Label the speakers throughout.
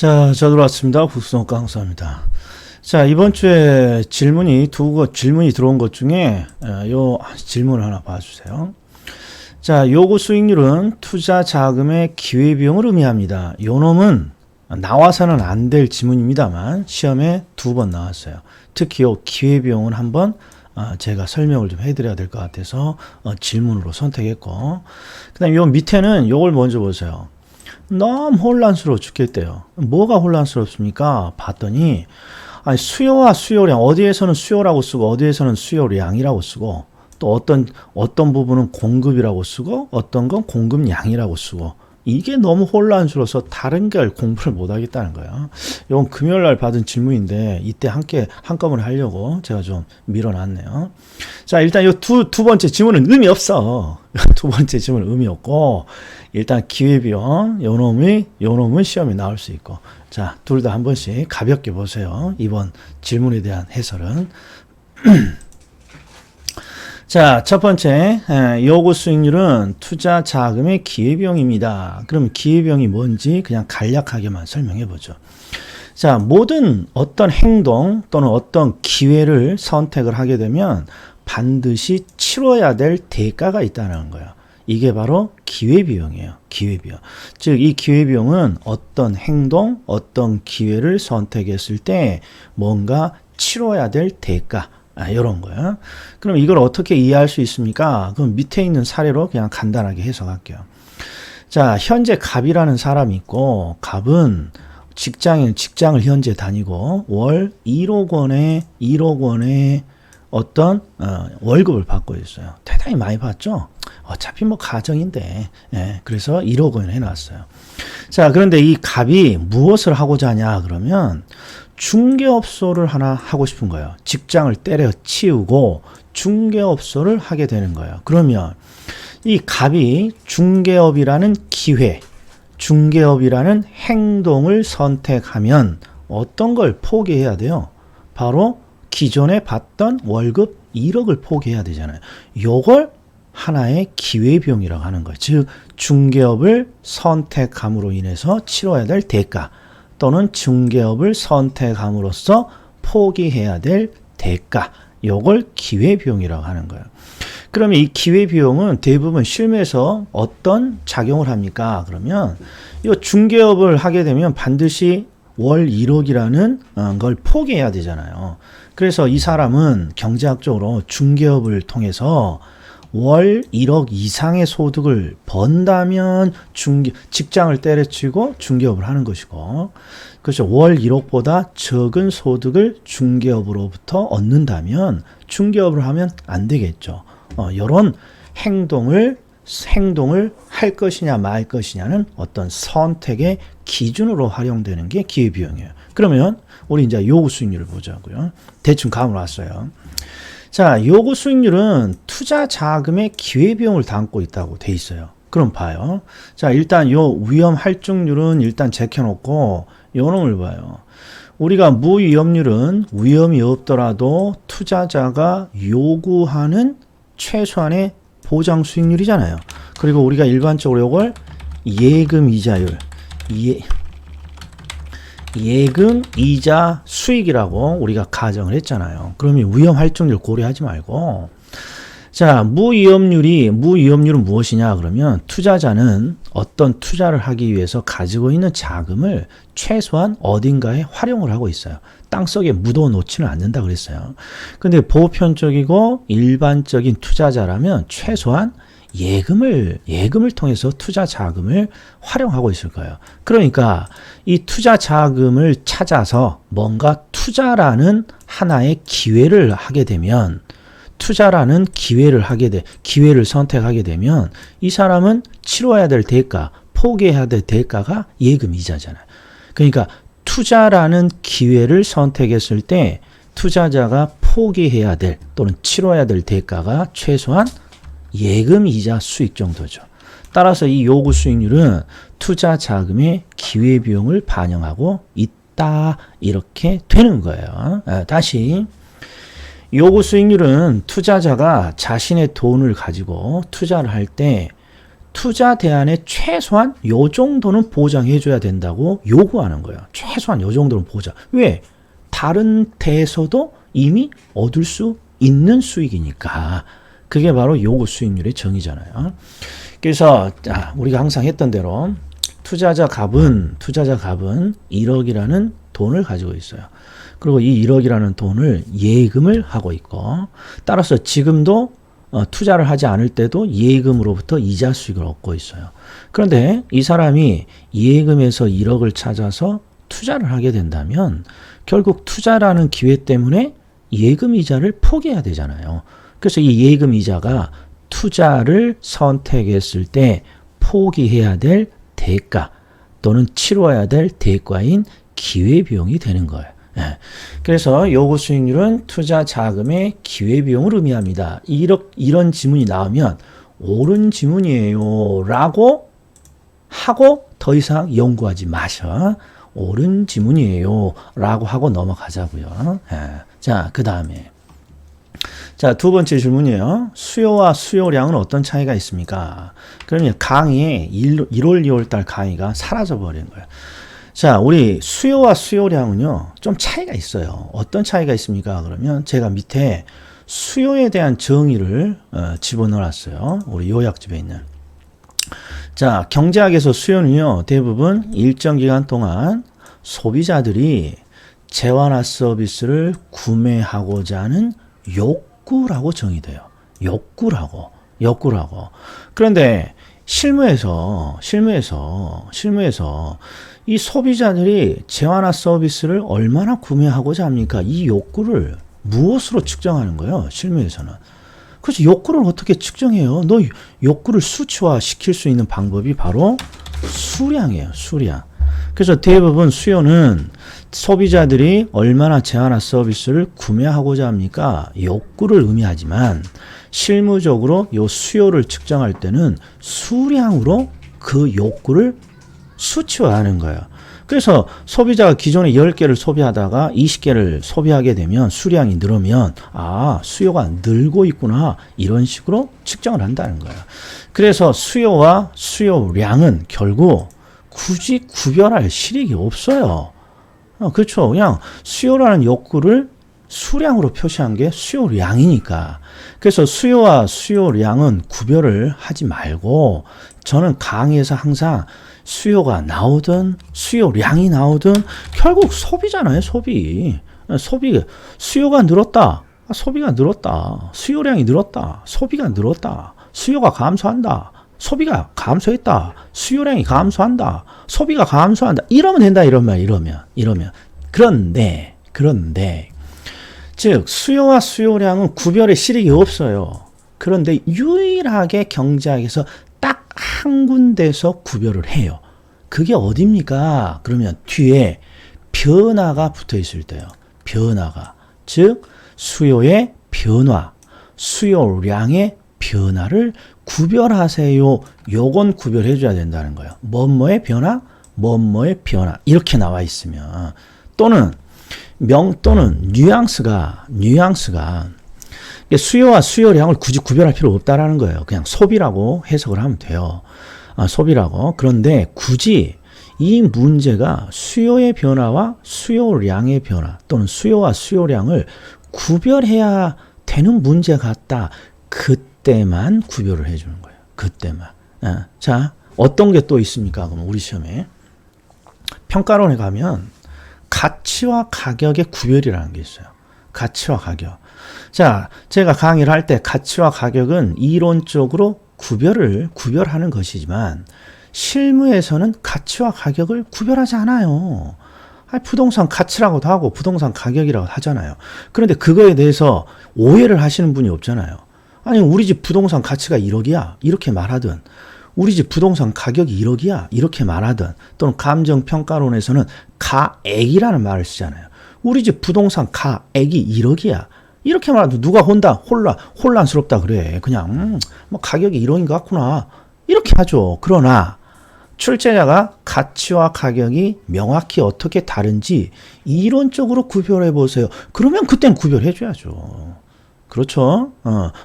Speaker 1: 자, 저 들어왔습니다. 국수동 강사입니다. 자, 이번 주에 질문이 들어온 것 중에 요 질문을 하나 봐주세요. 자, 요구 수익률은 투자 자금의 기회비용을 의미합니다. 요 놈은 나와서는 안 될 지문입니다만 시험에 2번 나왔어요. 특히 요 기회비용은 한번 제가 설명을 좀 해드려야 될 것 같아서 질문으로 선택했고, 그 다음에 요 밑에는 요걸 먼저 보세요. 너무 혼란스러워 죽겠대요. 뭐가 혼란스럽습니까? 봤더니 수요와 수요량, 어디에서는 수요라고 쓰고 어디에서는 수요량이라고 쓰고, 또 어떤 부분은 공급이라고 쓰고 어떤 건 공급량이라고 쓰고, 이게 너무 혼란스러워서 다른 걸 공부를 못 하겠다는 거예요. 이건 금요일날 받은 질문인데 이때 한꺼번에 하려고 제가 좀 밀어놨네요. 자, 일단 이 두 번째 질문은 의미 없어. 두 번째 질문은 의미 없고, 일단 기회비용 요 놈은 시험에 나올 수 있고, 자, 둘 다 한 번씩 가볍게 보세요. 이번 질문에 대한 해설은. 자, 첫 번째, 요구 수익률은 투자 자금의 기회비용입니다. 그럼 기회비용이 뭔지 그냥 간략하게만 설명해 보죠. 자, 모든 어떤 행동 또는 어떤 기회를 선택을 하게 되면 반드시 치러야 될 대가가 있다는 거예요. 이게 바로 기회비용이에요. 기회비용. 즉, 이 기회비용은 어떤 행동, 어떤 기회를 선택했을 때 뭔가 치러야 될 대가, 이런 거예요. 그럼 이걸 어떻게 이해할 수 있습니까? 그럼 밑에 있는 사례로 그냥 간단하게 해석할게요. 자, 현재 갑이라는 사람이 있고, 갑은 직장을 현재 다니고 월 1억 원의 어떤 월급을 받고 있어요. 대단히 많이 받죠? 어차피 뭐 가정인데, 그래서 1억 원 해놨어요. 자, 그런데 이 갑이 무엇을 하고자 하냐 그러면 중개업소를 하나 하고 싶은 거예요. 직장을 때려치우고 중개업소를 하게 되는 거예요. 그러면 이 갑이 중개업이라는 기회, 중개업이라는 행동을 선택하면 어떤 걸 포기해야 돼요? 바로 기존에 받던 월급 1억을 포기해야 되잖아요. 요걸 하나의 기회비용이라고 하는 거예요. 즉, 중개업을 선택함으로 인해서 치러야 될 대가, 또는 중개업을 선택함으로써 포기해야 될 대가, 요걸 기회비용이라고 하는 거예요. 그러면 이 기회비용은 대부분 실무에서 어떤 작용을 합니까? 그러면 이 중개업을 하게 되면 반드시 월 1억이라는 걸 포기해야 되잖아요. 그래서 이 사람은 경제학적으로 중개업을 통해서 월 1억 이상의 소득을 번다면 직장을 때려치고 중개업을 하는 것이고, 그렇죠. 월 1억보다 적은 소득을 중개업으로부터 얻는다면 중개업을 하면 안 되겠죠. 이런 행동을 할 것이냐 말 것이냐는 어떤 선택의 기준으로 활용되는 게 기회비용이에요. 그러면 우리 이제 요구 수익률을 보자고요. 대충 감을 왔어요. 자, 요구 수익률은 투자 자금의 기회비용을 담고 있다고 돼 있어요. 그럼 봐요. 자, 일단 요 위험 할증률은 일단 제껴놓고 요 놈을 봐요. 우리가 무위험률은 위험이 없더라도 투자자가 요구하는 최소한의 보장 수익률이잖아요. 그리고 우리가 일반적으로 요걸 예금 이자율, 예금 이자 수익이라고 우리가 가정을 했잖아요. 그러면 위험 할증률 고려하지 말고, 자, 무위험률은 무엇이냐 그러면 투자자는 어떤 투자를 하기 위해서 가지고 있는 자금을 최소한 어딘가에 활용을 하고 있어요. 땅속에 묻어 놓지는 않는다 그랬어요. 근데 보편적이고 일반적인 투자자라면 최소한 예금을 통해서 투자 자금을 활용하고 있을 거예요. 그러니까 이 투자 자금을 찾아서 뭔가 투자라는 하나의 기회를 하게 되면, 기회를 선택하게 되면 이 사람은 치러야 될 대가, 포기해야 될 대가가 예금 이자잖아요. 그러니까 투자라는 기회를 선택했을 때 투자자가 포기해야 될 또는 치러야 될 대가가 최소한 예금 이자 수익 정도죠. 따라서 이 요구 수익률은 투자 자금의 기회비용을 반영하고 있다, 이렇게 되는 거예요. 다시, 요구 수익률은 투자자가 자신의 돈을 가지고 투자를 할 때 투자 대안에 최소한 요 정도는 보장해 줘야 된다고 요구하는 거예요. 최소한 요 정도는 보장. 왜? 다른 데에서도 이미 얻을 수 있는 수익이니까. 그게 바로 요구 수익률의 정의잖아요. 그래서 우리가 항상 했던 대로 투자자 갑은 1억이라는 돈을 가지고 있어요. 그리고 이 1억이라는 돈을 예금을 하고 있고, 따라서 지금도 투자를 하지 않을 때도 예금으로부터 이자 수익을 얻고 있어요. 그런데 이 사람이 예금에서 1억을 찾아서 투자를 하게 된다면 결국 투자라는 기회 때문에 예금 이자를 포기해야 되잖아요. 그래서 이 예금 이자가 투자를 선택했을 때 포기해야 될 대가 또는 치러야 될 대가인 기회비용이 되는 거예요. 예. 그래서 요구 수익률은 투자 자금의 기회비용을 의미합니다. 이런 지문이 나오면 옳은 지문이에요 라고 하고 더 이상 연구하지 마셔. 옳은 지문이에요 라고 하고 넘어가자고요. 예. 자, 그 다음에 자, 두 번째 질문이에요. 수요와 수요량은 어떤 차이가 있습니까? 그러면 강의에 1월, 2월 달 강의가 사라져 버린 거예요. 자, 우리 수요와 수요량은요, 좀 차이가 있어요. 어떤 차이가 있습니까? 그러면 제가 밑에 수요에 대한 정의를 집어넣어놨어요. 우리 요약집에 있는. 자, 경제학에서 수요는요, 대부분 일정 기간 동안 소비자들이 재화나 서비스를 구매하고자 하는 욕구라고 정의돼요. 욕구라고. 그런데 실무에서 이 소비자들이 재화나 서비스를 얼마나 구매하고자 합니까? 이 욕구를 무엇으로 측정하는 거예요? 실무에서는. 그래서 욕구를 어떻게 측정해요? 너 욕구를 수치화 시킬 수 있는 방법이 바로 수량이에요. 수량. 그래서 대부분 수요는 소비자들이 얼마나 재화나 서비스를 구매하고자 합니까? 욕구를 의미하지만 실무적으로 요 수요를 측정할 때는 수량으로 그 욕구를 수치화하는 거예요. 그래서 소비자가 기존에 10개를 소비하다가 20개를 소비하게 되면 수량이 늘으면 수요가 늘고 있구나 이런 식으로 측정을 한다는 거예요. 그래서 수요와 수요량은 결국 굳이 구별할 실익이 없어요. 그렇죠. 그냥 수요라는 욕구를 수량으로 표시한 게 수요량이니까. 그래서 수요와 수요량은 구별을 하지 말고 저는 강의에서 항상 수요가 나오든 수요량이 나오든 결국 소비잖아요. 수요가 늘었다. 소비가 늘었다. 수요량이 늘었다. 소비가 늘었다. 수요가 감소한다. 소비가 감소했다. 수요량이 감소한다. 소비가 감소한다. 이러면 된다. 이러면. 그런데 즉 수요와 수요량은 구별의 실익이 없어요. 그런데 유일하게 경제학에서 딱 한 군데서 구별을 해요. 그게 어디입니까? 그러면 뒤에 변화가 붙어 있을 때요. 변화가. 즉 수요의 변화, 수요량의 변화를 구별하세요. 요건 구별해 줘야 된다는 거예요. 뭐뭐의 변화, 뭐뭐의 변화. 이렇게 나와 있으면 또는 뉘앙스가 수요와 수요량을 굳이 구별할 필요 없다라는 거예요. 그냥 소비라고 해석을 하면 돼요. 소비라고. 그런데 굳이 이 문제가 수요의 변화와 수요량의 변화 또는 수요와 수요량을 구별해야 되는 문제 같다. 그때만 구별을 해주는 거예요. 그때만. 자, 어떤 게 또 있습니까? 그럼 우리 시험에 평가론에 가면 가치와 가격의 구별이라는 게 있어요. 가치와 가격. 자, 제가 강의를 할 때 가치와 가격은 이론적으로 구별하는 것이지만 실무에서는 가치와 가격을 구별하지 않아요. 부동산 가치라고도 하고 부동산 가격이라고 하잖아요. 그런데 그거에 대해서 오해를 하시는 분이 없잖아요. 아니, 우리 집 부동산 가치가 1억이야. 이렇게 말하든 우리 집 부동산 가격이 1억이야. 이렇게 말하든 또는 감정평가론에서는 가액이라는 말을 쓰잖아요. 우리 집 부동산 가액이 1억이야. 이렇게 말해도 누가 혼란스럽다 그래. 그냥 뭐 가격이 1억인 것 같구나. 이렇게 하죠. 그러나 출제자가 가치와 가격이 명확히 어떻게 다른지 이론적으로 구별해 보세요. 그러면 그땐 구별해 줘야죠. 그렇죠.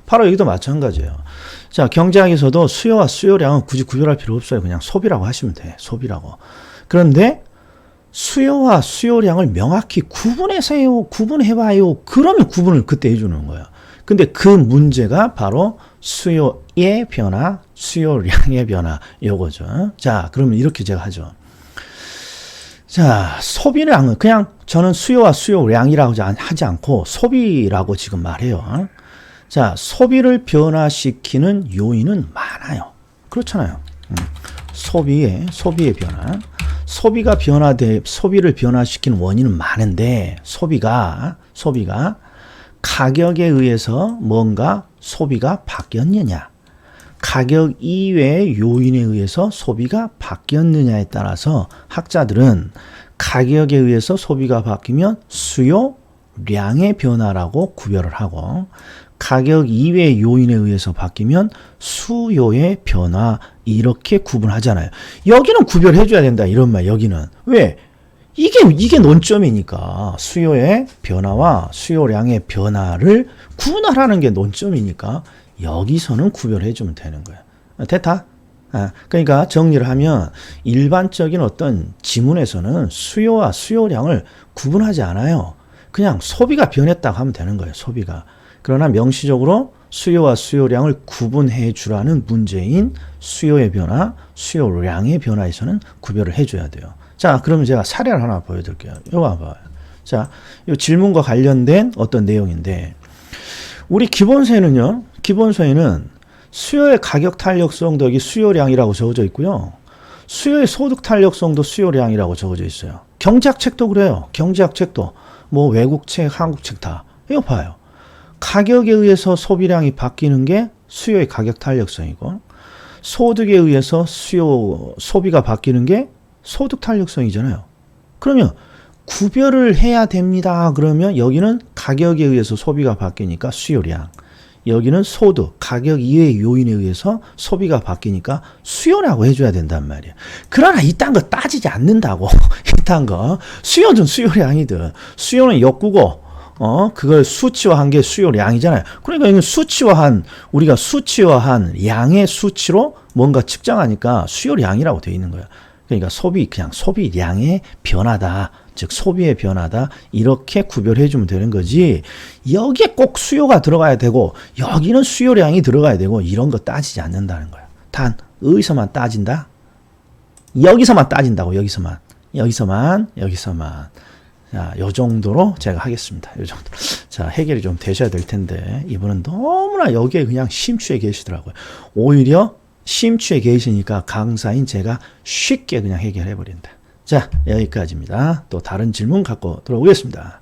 Speaker 1: 바로 여기도 마찬가지예요. 자, 경제학에서도 수요와 수요량은 굳이 구별할 필요 없어요. 그냥 소비라고 하시면 돼. 소비라고. 그런데 수요와 수요량을 명확히 구분해서요. 구분해봐요. 그러면 구분을 그때 해주는 거예요. 근데 그 문제가 바로 수요의 변화, 수요량의 변화, 요거죠. 자, 그러면 이렇게 제가 하죠. 자, 소비량은 그냥 저는 수요와 수요량이라고 하지 않고 소비라고 지금 말해요. 자, 소비를 변화시키는 요인은 많아요. 그렇잖아요. 소비의 변화. 소비를 변화시키는 원인은 많은데, 소비가 가격에 의해서 뭔가 소비가 바뀌었느냐, 가격 이외의 요인에 의해서 소비가 바뀌었느냐에 따라서 학자들은 가격에 의해서 소비가 바뀌면 수요량의 변화라고 구별을 하고, 가격 이외의 요인에 의해서 바뀌면 수요의 변화, 이렇게 구분하잖아요. 여기는 구별해줘야 된다, 이런 말. 여기는 왜? 이게 논점이니까. 수요의 변화와 수요량의 변화를 구분하라는 게 논점이니까 여기서는 구별해주면 되는 거예요. 됐다? 그러니까 정리를 하면 일반적인 어떤 지문에서는 수요와 수요량을 구분하지 않아요. 그냥 소비가 변했다고 하면 되는 거예요. 소비가. 그러나 명시적으로 수요와 수요량을 구분해 주라는 문제인 수요의 변화, 수요량의 변화에서는 구별을 해줘야 돼요. 자, 그러면 제가 사례를 하나 보여드릴게요. 이거 봐봐요. 자, 이 질문과 관련된 어떤 내용인데, 우리 기본서에는 수요의 가격 탄력성도 여기 수요량이라고 적어져 있고요. 수요의 소득 탄력성도 수요량이라고 적어져 있어요. 경제학 책도 그래요. 경제학 책도. 뭐 외국 책, 한국 책 다. 이거 봐요. 가격에 의해서 소비량이 바뀌는 게 수요의 가격 탄력성이고, 소득에 의해서 소비가 바뀌는 게 소득 탄력성이잖아요. 그러면 구별을 해야 됩니다. 그러면 여기는 가격에 의해서 소비가 바뀌니까 수요량, 여기는 소득, 가격 이외의 요인에 의해서 소비가 바뀌니까 수요라고 해줘야 된단 말이에요. 그러나 이딴 거 따지지 않는다고. 이딴 거. 수요든 수요량이든. 수요는 욕구고, 그걸 수치화한 게 수요량이잖아요. 그러니까 이건 우리가 수치화한 양의 수치로 뭔가 측정하니까 수요량이라고 되어 있는 거예요. 그러니까 그냥 소비량의 변화다. 즉, 소비의 변화다. 이렇게 구별해 주면 되는 거지. 여기에 꼭 수요가 들어가야 되고, 여기는 수요량이 들어가야 되고, 이런 거 따지지 않는다는 거예요. 단, 어디서만 따진다? 여기서만 따진다고, 여기서만. 자, 요 정도로 제가 하겠습니다. 요 정도. 자, 해결이 좀 되셔야 될 텐데, 이분은 너무나 여기에 그냥 심취해 계시더라고요. 오히려 심취해 계시니까 강사인 제가 쉽게 그냥 해결해 버린다. 자, 여기까지입니다. 또 다른 질문 갖고 들어오겠습니다.